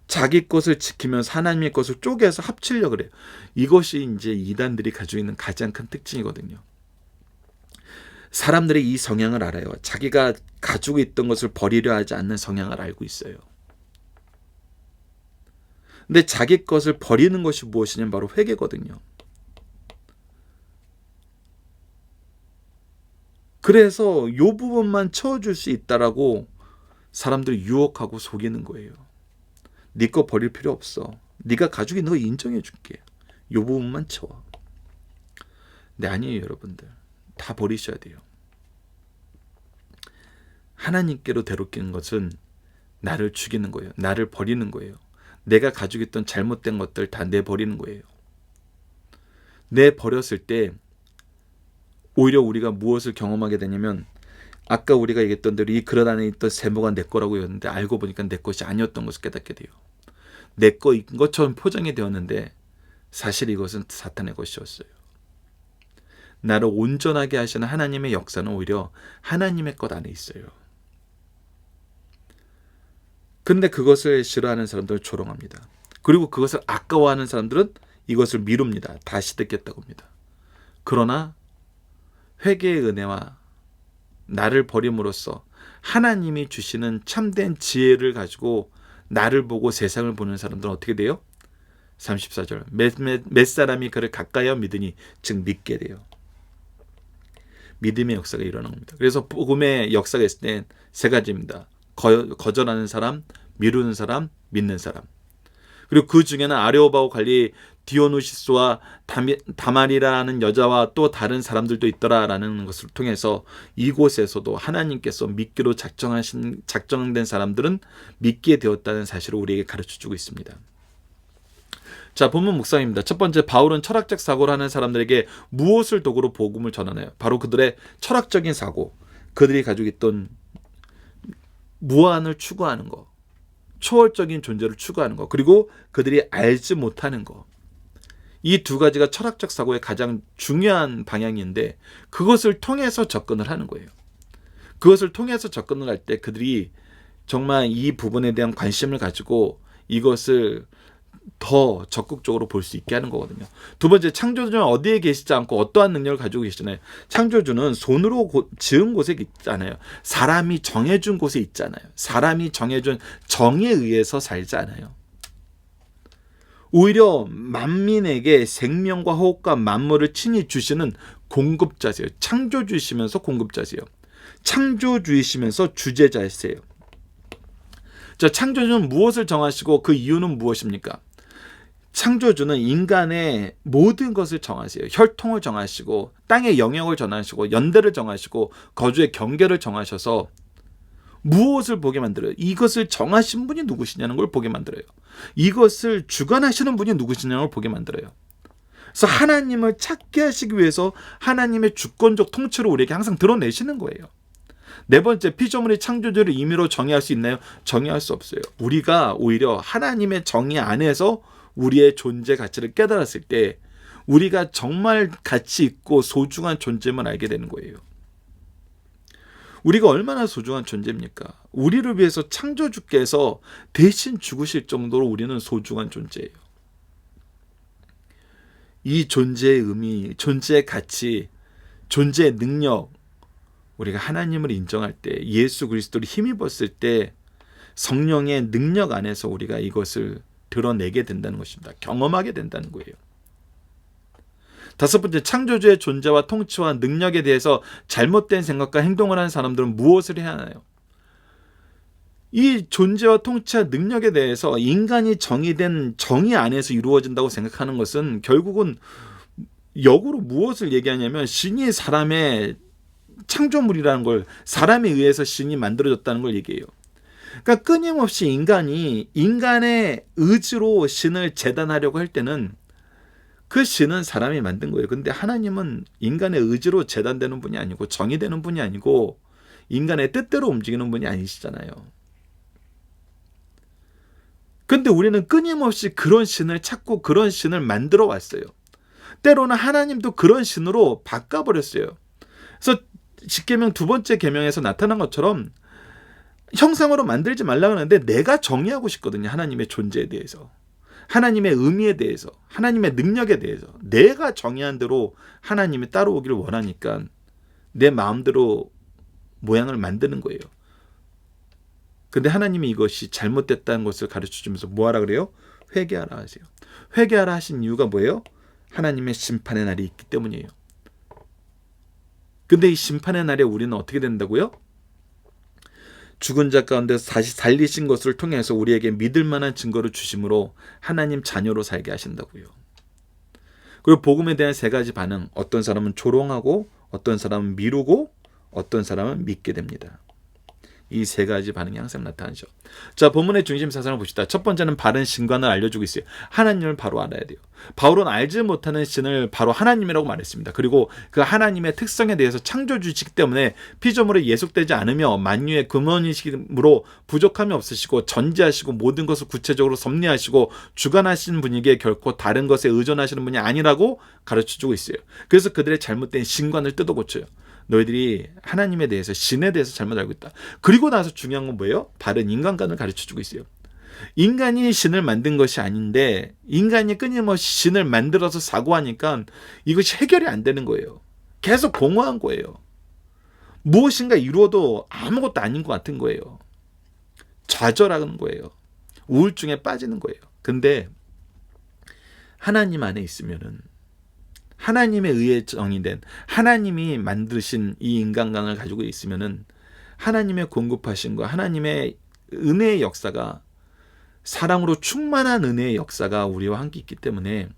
자기 것을 지키면서 하나님의 것을 쪼개서 합치려고 그래요. 이것이 이제 이단들이 가지고 있는 가장 큰 특징이거든요. 사람들이 이 성향을 알아요. 자기가 가지고 있던 것을 버리려 하지 않는 성향을 알고 있어요. 근데 자기 것을 버리는 것이 무엇이냐면 바로 회개거든요. 그래서 이 부분만 채워줄 수 있다라고 사람들이 유혹하고 속이는 거예요. 네 거 버릴 필요 없어. 네가 가지고 있는 거 인정해 줄게. 이 부분만 채워. 근데 아니에요, 여러분들. 다 버리셔야 돼요. 하나님께로 데려오는 것은 나를 죽이는 거예요. 나를 버리는 거예요. 내가 가지고 있던 잘못된 것들 다 내버리는 거예요. 내버렸을 때 오히려 우리가 무엇을 경험하게 되냐면 아까 우리가 얘기했던 대로 이 그릇 안에 있던 세모가 내 거라고 했는데 알고 보니까 내 것이 아니었던 것을 깨닫게 돼요. 내 거인 것처럼 포장이 되었는데 사실 이것은 사탄의 것이었어요. 나를 온전하게 하시는 하나님의 역사는 오히려 하나님의 것 안에 있어요. 근데 그것을 싫어하는 사람들은 조롱합니다. 그리고 그것을 아까워하는 사람들은 이것을 미룹니다. 다시 듣겠다고 합니다. 그러나 회개의 은혜와 나를 버림으로써 하나님이 주시는 참된 지혜를 가지고 나를 보고 세상을 보는 사람들은 어떻게 돼요? 34절 몇 사람이 그를 가까이하여 믿으니 즉 믿게 돼요. 믿음의 역사가 일어나는 겁니다. 그래서 복음의 역사가 있을 때 세 가지입니다. 거절하는 사람, 미루는 사람, 믿는 사람. 그리고 그 중에는 아레오바고 갈리 디오누시스와 다말이라는 여자와 또 다른 사람들도 있더라라는 것을 통해서 이곳에서도 하나님께서 믿기로 작정된 사람들은 믿게 되었다는 사실을 우리에게 가르쳐주고 있습니다. 자, 본문 묵상입니다. 첫 번째, 바울은 철학적 사고를 하는 사람들에게 무엇을 도구로 복음을 전하나요? 바로 그들의 철학적인 사고, 그들이 가지고 있던 무한을 추구하는 것, 초월적인 존재를 추구하는 것, 그리고 그들이 알지 못하는 것. 이 두 가지가 철학적 사고의 가장 중요한 방향인데 그것을 통해서 접근을 하는 거예요. 그것을 통해서 접근을 할 때 그들이 정말 이 부분에 대한 관심을 가지고 이것을 더 적극적으로 볼 수 있게 하는 거거든요. 두 번째, 창조주는 어디에 계시지 않고 어떠한 능력을 가지고 계시나요? 창조주는 손으로 지은 곳에 있잖아요. 사람이 정해준 곳에 있잖아요. 사람이 정해준 정에 의해서 살지 않아요. 오히려 만민에게 생명과 호흡과 만물을 친히 주시는 공급자세요. 창조주이시면서 공급자세요. 창조주이시면서 주재자세요. 자, 창조주는 무엇을 정하시고 그 이유는 무엇입니까? 창조주는 인간의 모든 것을 정하세요. 혈통을 정하시고 땅의 영역을 정하시고 연대를 정하시고 거주의 경계를 정하셔서 무엇을 보게 만들어요? 이것을 정하신 분이 누구시냐는 걸 보게 만들어요. 이것을 주관하시는 분이 누구시냐는 걸 보게 만들어요. 그래서 하나님을 찾게 하시기 위해서 하나님의 주권적 통치를 우리에게 항상 드러내시는 거예요. 네 번째, 피조물이 창조주를 임의로 정의할 수 있나요? 정의할 수 없어요. 우리가 오히려 하나님의 정의 안에서 우리의 존재 가치를 깨달았을 때 우리가 정말 가치 있고 소중한 존재만 알게 되는 거예요. 우리가 얼마나 소중한 존재입니까? 우리를 위해서 창조주께서 대신 죽으실 정도로 우리는 소중한 존재예요. 이 존재의 의미, 존재의 가치, 존재의 능력, 우리가 하나님을 인정할 때, 예수 그리스도를 힘입었을 때 성령의 능력 안에서 우리가 이것을 드러내게 된다는 것입니다. 경험하게 된다는 거예요. 다섯 번째, 창조주의 존재와 통치와 능력에 대해서 잘못된 생각과 행동을 하는 사람들은 무엇을 해야 하나요? 이 존재와 통치와 능력에 대해서 인간이 정의된 정의 안에서 이루어진다고 생각하는 것은 결국은 역으로 무엇을 얘기하냐면 신이 사람의 창조물이라는 걸, 사람에 의해서 신이 만들어졌다는 걸 얘기해요. 그러니까 끊임없이 인간이 인간의 의지로 신을 재단하려고 할 때는 그 신은 사람이 만든 거예요. 근데 하나님은 인간의 의지로 재단되는 분이 아니고 정의되는 분이 아니고 인간의 뜻대로 움직이는 분이 아니시잖아요. 근데 우리는 끊임없이 그런 신을 찾고 그런 신을 만들어 왔어요. 때로는 하나님도 그런 신으로 바꿔버렸어요. 그래서 십계명 두 번째 계명에서 나타난 것처럼 형상으로 만들지 말라고 하는데 내가 정의하고 싶거든요. 하나님의 존재에 대해서, 하나님의 의미에 대해서, 하나님의 능력에 대해서 내가 정의한 대로 하나님이 따라오기를 원하니까 내 마음대로 모양을 만드는 거예요. 근데 하나님이 이것이 잘못됐다는 것을 가르쳐주면서 뭐하라 그래요? 회개하라 하세요. 회개하라 하신 이유가 뭐예요? 하나님의 심판의 날이 있기 때문이에요. 근데 이 심판의 날에 우리는 어떻게 된다고요? 죽은 자 가운데서 다시 살리신 것을 통해서 우리에게 믿을 만한 증거를 주심으로 하나님 자녀로 살게 하신다고요. 그리고 복음에 대한 세 가지 반응, 어떤 사람은 조롱하고 어떤 사람은 미루고 어떤 사람은 믿게 됩니다. 이 세 가지 반응이 항상 나타나죠. 자, 본문의 중심 사상을 봅시다. 첫 번째는 바른 신관을 알려주고 있어요. 하나님을 바로 알아야 돼요. 바울은 알지 못하는 신을 바로 하나님이라고 말했습니다. 그리고 그 하나님의 특성에 대해서 창조주시기 때문에 피조물에 예속되지 않으며 만유의 근원이심으로 부족함이 없으시고 전지하시고 모든 것을 구체적으로 섭리하시고 주관하시는 분에게 결코 다른 것에 의존하시는 분이 아니라고 가르쳐주고 있어요. 그래서 그들의 잘못된 신관을 뜯어 고쳐요. 너희들이 하나님에 대해서, 신에 대해서 잘못 알고 있다. 그리고 나서 중요한 건 뭐예요? 바른 인간관을 가르쳐주고 있어요. 인간이 신을 만든 것이 아닌데 인간이 끊임없이 신을 만들어서 사고하니까 이것이 해결이 안 되는 거예요. 계속 공허한 거예요. 무엇인가 이루어도 아무것도 아닌 것 같은 거예요. 좌절하는 거예요. 우울증에 빠지는 거예요. 근데 하나님 안에 있으면은, 하나님에 의해 정의된, 하나님이 만드신 이 인간관을 가지고 있으면은 하나님의 공급하심과 하나님의 은혜의 역사가, 사랑으로 충만한 은혜의 역사가 우리와 함께 있기 때문에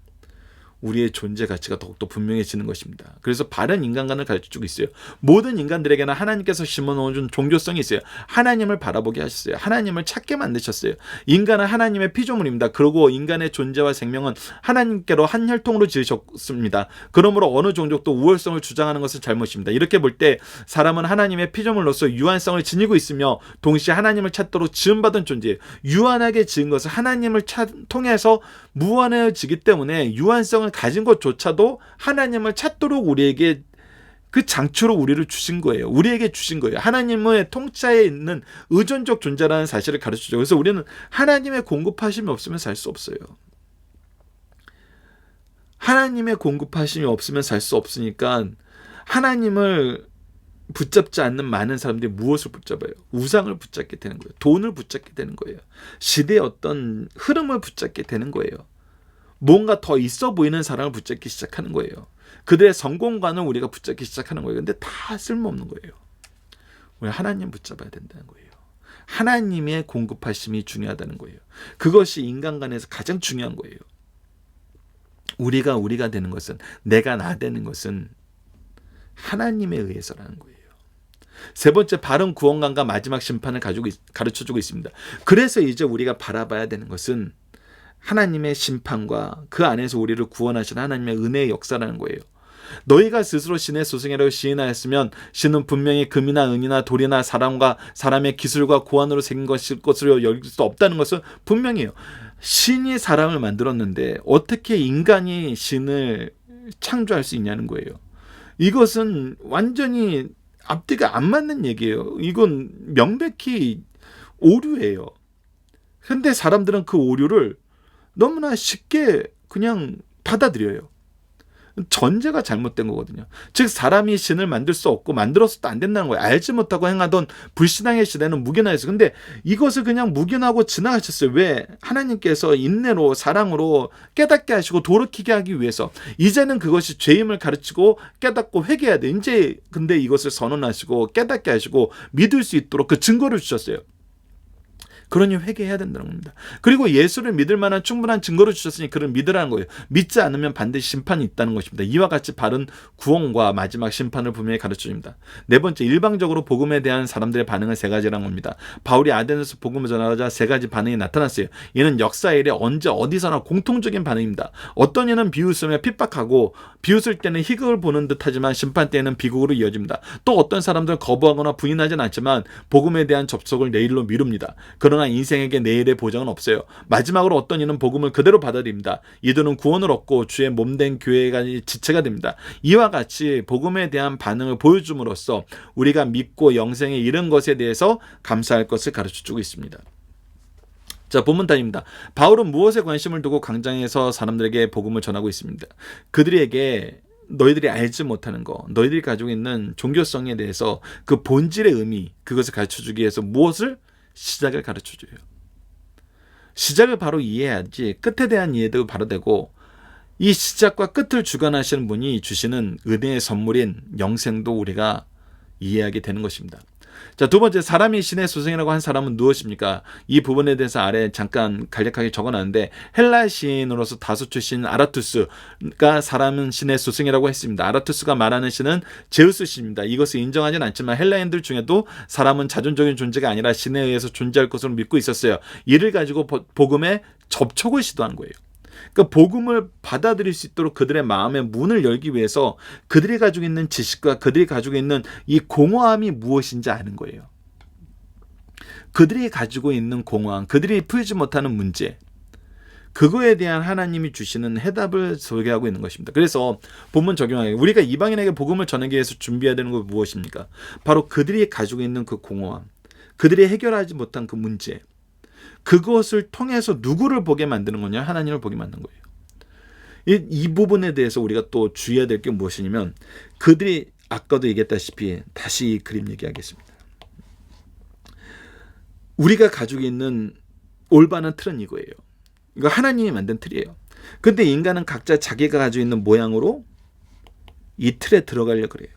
우리의 존재 가치가 더욱더 분명해지는 것입니다. 그래서 바른 인간관을 가르쳐주고 있어요. 모든 인간들에게는 하나님께서 심어놓은 종교성이 있어요. 하나님을 바라보게 하셨어요. 하나님을 찾게 만드셨어요. 인간은 하나님의 피조물입니다. 그리고 인간의 존재와 생명은 하나님께로 한 혈통으로 지으셨습니다. 그러므로 어느 종족도 우월성을 주장하는 것은 잘못입니다. 이렇게 볼 때 사람은 하나님의 피조물로서 유한성을 지니고 있으며 동시에 하나님을 찾도록 지음받은 존재예요. 유한하게 지은 것은 하나님을 통해서 무한해지기 때문에 유한성을 가진 것조차도 하나님을 찾도록 우리에게 그 장초로 우리를 주신 거예요. 우리에게 주신 거예요. 하나님의 통치하에 있는 의존적 존재라는 사실을 가르쳐주죠. 그래서 우리는 하나님의 공급하심이 없으면 살 수 없어요. 하나님의 공급하심이 없으면 살 수 없으니까 하나님을 붙잡지 않는 많은 사람들이 무엇을 붙잡아요? 우상을 붙잡게 되는 거예요. 돈을 붙잡게 되는 거예요. 시대의 어떤 흐름을 붙잡게 되는 거예요. 뭔가 더 있어 보이는 사람을 붙잡기 시작하는 거예요. 그들의 성공관을 우리가 붙잡기 시작하는 거예요. 근데 다 쓸모없는 거예요. 우리 하나님 붙잡아야 된다는 거예요. 하나님의 공급하심이 중요하다는 거예요. 그것이 인간관에서 가장 중요한 거예요. 우리가 되는 것은, 내가 나 되는 것은 하나님에 의해서라는 거예요. 세 번째, 바른 구원관과 마지막 심판을 가르쳐주고 있습니다. 그래서 이제 우리가 바라봐야 되는 것은 하나님의 심판과 그 안에서 우리를 구원하신 하나님의 은혜의 역사라는 거예요. 너희가 스스로 신의 소생이라고 시인하였으면 신은 분명히 금이나 은이나 돌이나 사람과 사람의 기술과 고안으로 생긴 것으로 여길 수 없다는 것은 분명해요. 신이 사람을 만들었는데 어떻게 인간이 신을 창조할 수 있냐는 거예요. 이것은 완전히 앞뒤가 안 맞는 얘기예요. 이건 명백히 오류예요. 근데 사람들은 그 오류를 너무나 쉽게 그냥 받아들여요. 전제가 잘못된 거거든요. 즉 사람이 신을 만들 수 없고 만들어서도 안 된다는 거예요. 알지 못하고 행하던 불신앙의 시대는 무견하였어요. 근데 이것을 그냥 무견하고 지나가셨어요. 왜? 하나님께서 인내로 사랑으로 깨닫게 하시고 돌이키게 하기 위해서. 이제는 그것이 죄임을 가르치고 깨닫고 회개해야 돼. 이제 근데 이것을 선언하시고 깨닫게 하시고 믿을 수 있도록 그 증거를 주셨어요. 그러니 회개해야 된다는 겁니다. 그리고 예수를 믿을 만한 충분한 증거를 주셨으니 그를 믿으라는 거예요. 믿지 않으면 반드시 심판이 있다는 것입니다. 이와 같이 바른 구원과 마지막 심판을 분명히 가르쳐줍니다. 네 번째, 일방적으로 복음에 대한 사람들의 반응은 세 가지라는 겁니다. 바울이 아덴에서 복음을 전하자 세 가지 반응이 나타났어요. 이는 역사 일에 언제 어디서나 공통적인 반응입니다. 어떤 이는 비웃으며 핍박하고 비웃을 때는 희극을 보는 듯하지만 심판 때에는 비극으로 이어집니다. 또 어떤 사람들은 거부하거나 부인하진 않지만 복음에 대한 접속을 내일로 미룹니다. 그러나 인생에게 내일의 보장은 없어요. 마지막으로 어떤 이는 복음을 그대로 받아들입니다. 이들은 구원을 얻고 주의 몸된 교회가 지체가 됩니다. 이와 같이 복음에 대한 반응을 보여줌으로써 우리가 믿고 영생에 이른 것에 대해서 감사할 것을 가르쳐주고 있습니다. 자, 본문단입니다. 바울은 무엇에 관심을 두고 광장에서 사람들에게 복음을 전하고 있습니다. 그들에게 너희들이 알지 못하는 거, 너희들이 가지고 있는 종교성에 대해서 그 본질의 의미, 그것을 가르쳐주기 위해서 무엇을? 시작을 가르쳐줘요. 시작을 바로 이해해야지 끝에 대한 이해도 바로 되고, 이 시작과 끝을 주관하시는 분이 주시는 은혜의 선물인 영생도 우리가 이해하게 되는 것입니다. 자, 두 번째, 사람이 신의 소생이라고 한 사람은 무엇입니까? 이 부분에 대해서 아래 잠깐 간략하게 적어놨는데, 헬라 시인으로서 다소 출신 아라투스가 사람은 신의 소생이라고 했습니다. 아라투스가 말하는 신은 제우스 신입니다. 이것을 인정하진 않지만 헬라인들 중에도 사람은 자존적인 존재가 아니라 신에 의해서 존재할 것으로 믿고 있었어요. 이를 가지고 복음에 접촉을 시도한 거예요. 그러니까 복음을 받아들일 수 있도록 그들의 마음의 문을 열기 위해서 그들이 가지고 있는 지식과 그들이 가지고 있는 이 공허함이 무엇인지 아는 거예요. 그들이 가지고 있는 공허함, 그들이 풀지 못하는 문제, 그거에 대한 하나님이 주시는 해답을 소개하고 있는 것입니다. 그래서 본문 적용하기, 우리가 이방인에게 복음을 전하기 위해서 준비해야 되는 건 무엇입니까? 바로 그들이 가지고 있는 그 공허함, 그들이 해결하지 못한 그 문제, 그것을 통해서 누구를 보게 만드는 거냐? 하나님을 보게 만드는 거예요. 이 부분에 대해서 우리가 또 주의해야 될 게 무엇이냐면, 그들이 아까도 얘기했다시피 다시 이 그림 얘기하겠습니다. 우리가 가지고 있는 올바른 틀은 이거예요. 이거 하나님이 만든 틀이에요. 근데 인간은 각자 자기가 가지고 있는 모양으로 이 틀에 들어가려고 그래요.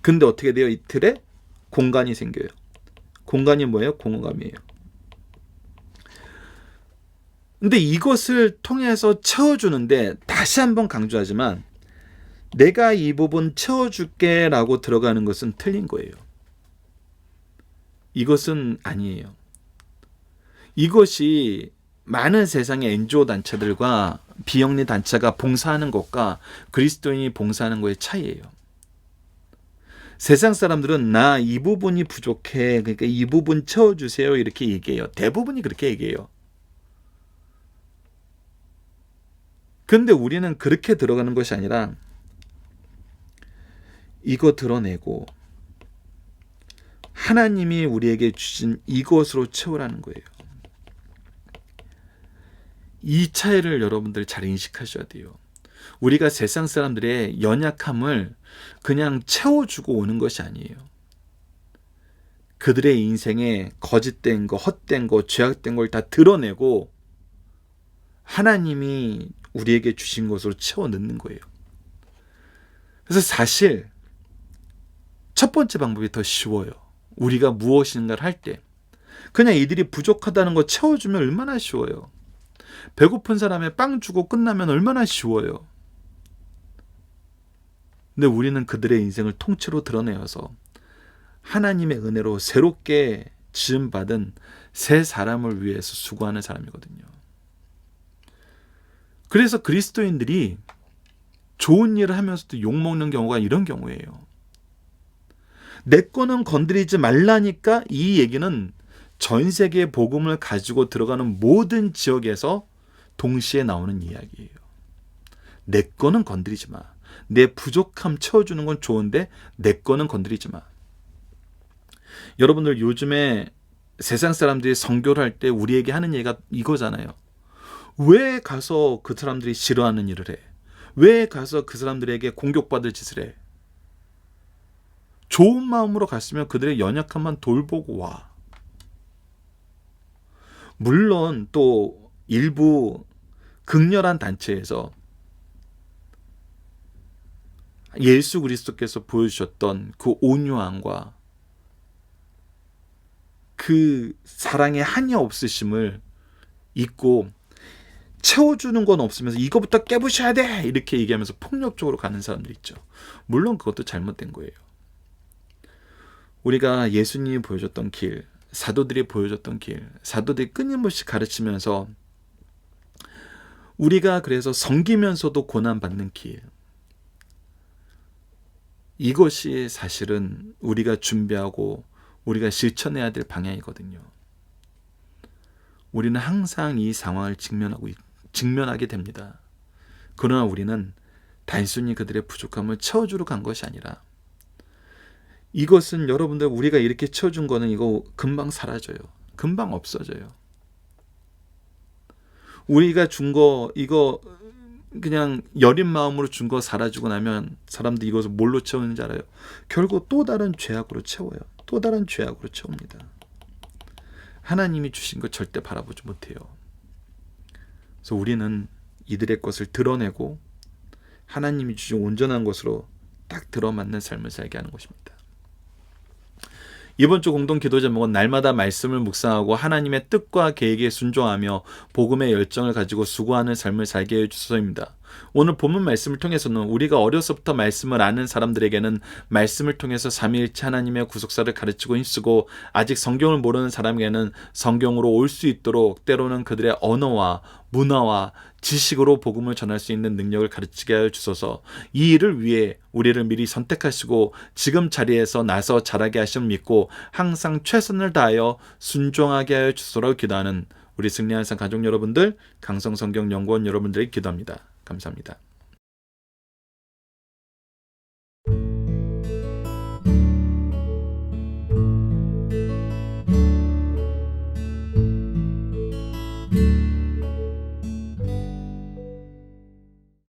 근데 어떻게 돼요? 이 틀에 공간이 생겨요. 공간이 뭐예요? 공허감이에요. 근데 이것을 통해서 채워주는데 다시 한번 강조하지만 내가 이 부분 채워줄게 라고 들어가는 것은 틀린 거예요. 이것은 아니에요. 이것이 많은 세상의 NGO 단체들과 비영리 단체가 봉사하는 것과 그리스도인이 봉사하는 것의 차이예요. 세상 사람들은 나 이 부분이 부족해, 그러니까 이 부분 채워주세요 이렇게 얘기해요. 대부분이 그렇게 얘기해요. 근데 우리는 그렇게 들어가는 것이 아니라 이거 드러내고 하나님이 우리에게 주신 이것으로 채우라는 거예요. 이 차이를 여러분들 잘 인식하셔야 돼요. 우리가 세상 사람들의 연약함을 그냥 채워주고 오는 것이 아니에요. 그들의 인생에 거짓된 거, 헛된 거, 죄악된 걸 다 드러내고 하나님이 우리에게 주신 것으로 채워 넣는 거예요. 그래서 사실 첫 번째 방법이 더 쉬워요. 우리가 무엇인가를 할 때 그냥 이들이 부족하다는 거 채워주면 얼마나 쉬워요. 배고픈 사람에 빵 주고 끝나면 얼마나 쉬워요. 근데 우리는 그들의 인생을 통째로 드러내어서 하나님의 은혜로 새롭게 지음받은 새 사람을 위해서 수고하는 사람이거든요. 그래서 그리스도인들이 좋은 일을 하면서도 욕먹는 경우가 이런 경우예요. 내 거는 건드리지 말라니까 이 얘기는 전 세계의 복음을 가지고 들어가는 모든 지역에서 동시에 나오는 이야기예요. 내 거는 건드리지 마. 내 부족함 채워주는 건 좋은데 내 거는 건드리지 마. 여러분들 요즘에 세상 사람들이 선교를 할 때 우리에게 하는 얘기가 이거잖아요. 왜 가서 그 사람들이 싫어하는 일을 해? 왜 가서 그 사람들에게 공격받을 짓을 해? 좋은 마음으로 갔으면 그들의 연약함만 돌보고 와. 물론 또 일부 극렬한 단체에서 예수 그리스도께서 보여주셨던 그 온유함과 그 사랑의 한이 없으심을 잊고 채워주는 건 없으면서 이거부터 깨부셔야 돼 이렇게 얘기하면서 폭력적으로 가는 사람들 있죠. 물론 그것도 잘못된 거예요. 우리가 예수님이 보여줬던 길, 사도들이 보여줬던 길, 사도들이 끊임없이 가르치면서 우리가 그래서 섬기면서도 고난받는 길, 이것이 사실은 우리가 준비하고 우리가 실천해야 될 방향이거든요. 우리는 항상 이 상황을 직면하게 됩니다. 그러나 우리는 단순히 그들의 부족함을 채워주러 간 것이 아니라 이것은 여러분들 우리가 이렇게 채워준 거는 이거 금방 사라져요. 금방 없어져요. 우리가 준 거 이거 그냥 여린 마음으로 준 거 사라지고 나면 사람들이 이것을 뭘로 채우는지 알아요? 결국 또 다른 죄악으로 채워요. 또 다른 죄악으로 채웁니다. 하나님이 주신 거 절대 바라보지 못해요. 그래서 우리는 이들의 것을 드러내고 하나님이 주신 온전한 것으로 딱 들어맞는 삶을 살게 하는 것입니다. 이번 주 공동 기도 제목은 날마다 말씀을 묵상하고 하나님의 뜻과 계획에 순종하며 복음의 열정을 가지고 수고하는 삶을 살게 해주소서입니다. 오늘 본문 말씀을 통해서는 우리가 어려서부터 말씀을 아는 사람들에게는 말씀을 통해서 삼위일체 하나님의 구속사를 가르치고 힘쓰고 아직 성경을 모르는 사람에게는 성경으로 올 수 있도록 때로는 그들의 언어와 문화와 지식으로 복음을 전할 수 있는 능력을 가르치게 하여 주소서. 이 일을 위해 우리를 미리 선택하시고 지금 자리에서 나서 자라게 하심을 믿고 항상 최선을 다하여 순종하게 하여 주소서 기도하는 우리 승리한 상 가족 여러분들, 강성성경연구원 여러분들에게 기도합니다. 감사합니다.